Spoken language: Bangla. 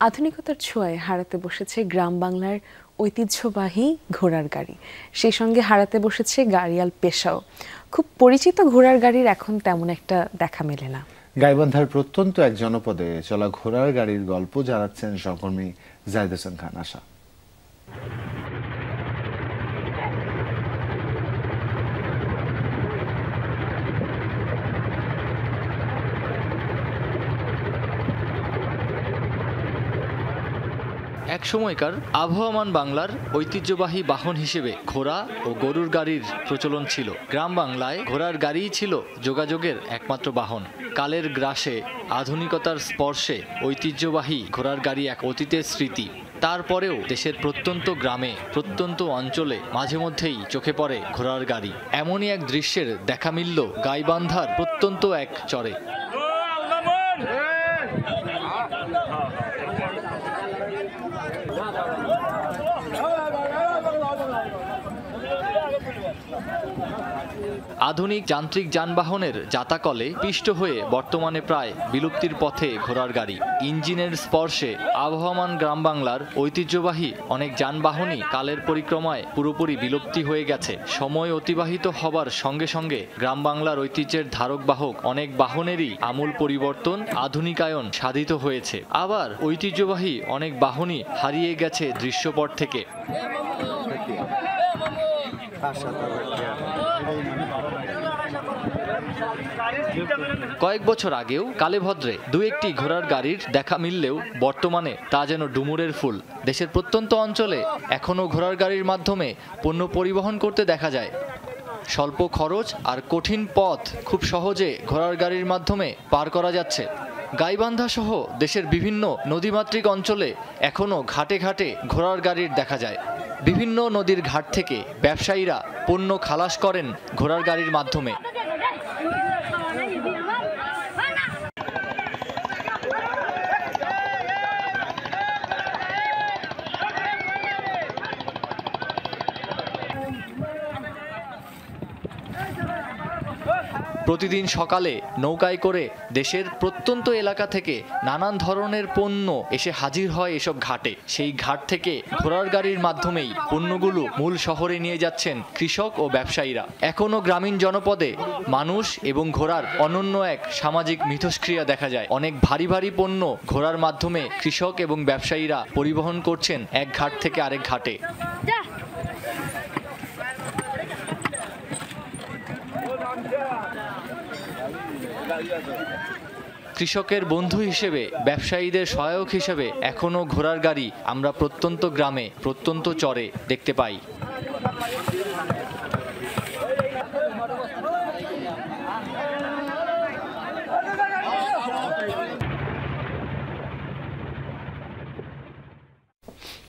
আধুনিকতার ছোঁয়ায় হারাতে বসেছে গ্রাম বাংলার ঐতিহ্যবাহী ঘোড়ার গাড়ি, সেই সঙ্গে হারাতে বসেছে গাড়িয়াল পেশাও। খুব পরিচিত ঘোড়ার গাড়ির এখন তেমন একটা দেখা মেলে না। গাইবান্ধার প্রত্যন্ত এক জনপদে চলা ঘোড়ার গাড়ির গল্প জানাচ্ছেন সহকর্মী জাহিদ হোসেন খান আশা। এক সময়কার আবহমান বাংলার ঐতিহ্যবাহী বাহন হিসেবে ঘোড়া ও গরুর গাড়ির প্রচলন ছিল। গ্রাম বাংলায় ঘোড়ার গাড়িই ছিল যোগাযোগের একমাত্র বাহন। কালের গ্রাসে, আধুনিকতার স্পর্শে ঐতিহ্যবাহী ঘোড়ার গাড়ি এক অতীতের স্মৃতি। তারপরেও দেশের প্রত্যন্ত গ্রামে, প্রত্যন্ত অঞ্চলে মাঝে মধ্যেই চোখে পড়ে ঘোড়ার গাড়ি। এমনই এক দৃশ্যের দেখা মিলল গাইবান্ধার প্রত্যন্ত এক চরে। আধুনিক যান্ত্রিক যানবাহনের জাতাকলে পিষ্ট হয়ে বর্তমানে প্রায় বিলুপ্তির পথে ঘোড়ার গাড়ি। ইঞ্জিনের স্পর্শে আবহমান গ্রাম বাংলার ঐতিহ্যবাহী অনেক যানবাহনই কালের পরিক্রমায় পুরোপুরি বিলুপ্তি হয়ে গেছে। সময় অতিবাহিত হবার সঙ্গে সঙ্গে গ্রাম বাংলার ঐতিহ্যের ধারক বাহক অনেক বাহনেরই আমূল পরিবর্তন, আধুনিকায়ন সাধিত হয়েছে। আবার ঐতিহ্যবাহী অনেক বাহনই হারিয়ে গেছে দৃশ্যপট থেকে। কয়েক বছর আগেও কালেভদ্রে দু একটি ঘোড়ার গাড়ির দেখা মিললেও বর্তমানে তা যেন ডুমুরের ফুল। দেশের প্রত্যন্ত অঞ্চলে এখনও ঘোড়ার গাড়ির মাধ্যমে পণ্য পরিবহন করতে দেখা যায়। স্বল্প খরচ আর কঠিন পথ খুব সহজে ঘোড়ার গাড়ির মাধ্যমে পার করা যাচ্ছে। গাইবান্ধা সহ দেশের বিভিন্ন নদীমাতৃক অঞ্চলে এখনও ঘাটে ঘাটে ঘোড়ার গাড়ির দেখা যায়। বিভিন্ন নদীর ঘাট থেকে ব্যবসায়ীরা পণ্য খালাস করেন ঘোড়ার গাড়ির মাধ্যমে। প্রতিদিন সকালে নৌকায় করে দেশের প্রত্যন্ত এলাকা থেকে নানান ধরনের পণ্য এসে হাজির হয় এসব ঘাটে। সেই ঘাট থেকে ঘোড়ার গাড়ির মাধ্যমেই পণ্যগুলো মূল শহরে নিয়ে যাচ্ছেন কৃষক ও ব্যবসায়ীরা। এখনও গ্রামীণ জনপদে মানুষ এবং ঘোড়ার অনন্য এক সামাজিক মিথস্ক্রিয়া দেখা যায়। অনেক ভারী ভারী পণ্য ঘোড়ার মাধ্যমে কৃষক এবং ব্যবসায়ীরা পরিবহন করছেন এক ঘাট থেকে আরেক ঘাটে। কৃষকের বন্ধু হিসেবে, ব্যবসায়ীদের সহায়ক হিসেবে এখনও ঘোড়ার গাড়ি আমরা প্রত্যন্ত গ্রামে, প্রত্যন্ত চরে দেখতে পাই।